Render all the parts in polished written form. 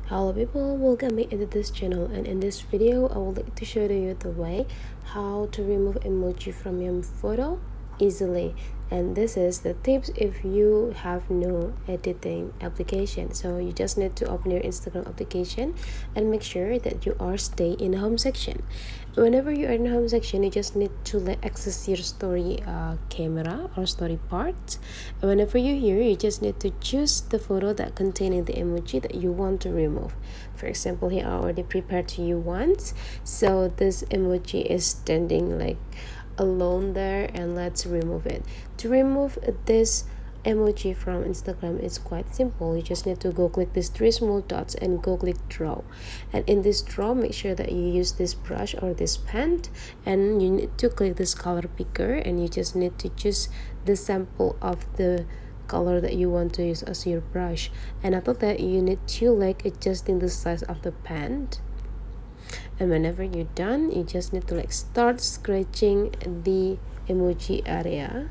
Hello people, welcome me into this channel, and in this video I would like to show you the way how to remove emoji from your photo easily. And this is the tips if you have no editing application. So you just need to open your Instagram application and make sure that you are stay in the home section. Whenever you are in the home section, you just need to access your story camera or story part. And whenever you're here, you just need to choose the photo that containing the emoji that you want to remove. For example, here I already prepared to you once, so this emoji is standing like alone there, and let's remove it. To remove this emoji from Instagram, it's quite simple. You just need to go click these three small dots and go click draw, and in this draw make sure that you use this brush or this pen, and you need to click this color picker, and you just need to choose the sample of the color that you want to use as your brush. And after that, you need to adjusting the size of the pen, and whenever you're done, you just need to start scratching the emoji area,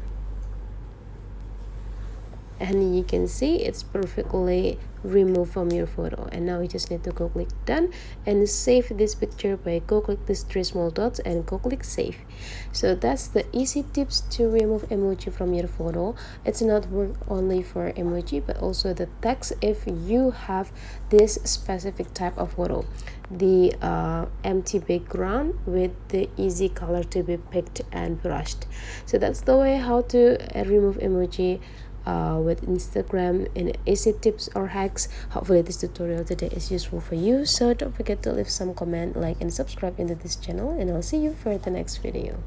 and you can see it's perfectly removed from your photo. And now you just need to go click done and save this picture by go click these three small dots and go click save. So that's the easy tips to remove emoji from your photo. It's not work only for emoji but also the text if you have this specific type of photo, the empty background with the easy color to be picked and brushed. So that's the way how to remove emoji with Instagram and easy tips or hacks. Hopefully this tutorial today is useful for you, so don't forget to leave some comment, like and subscribe into this channel, and I'll see you for the next video.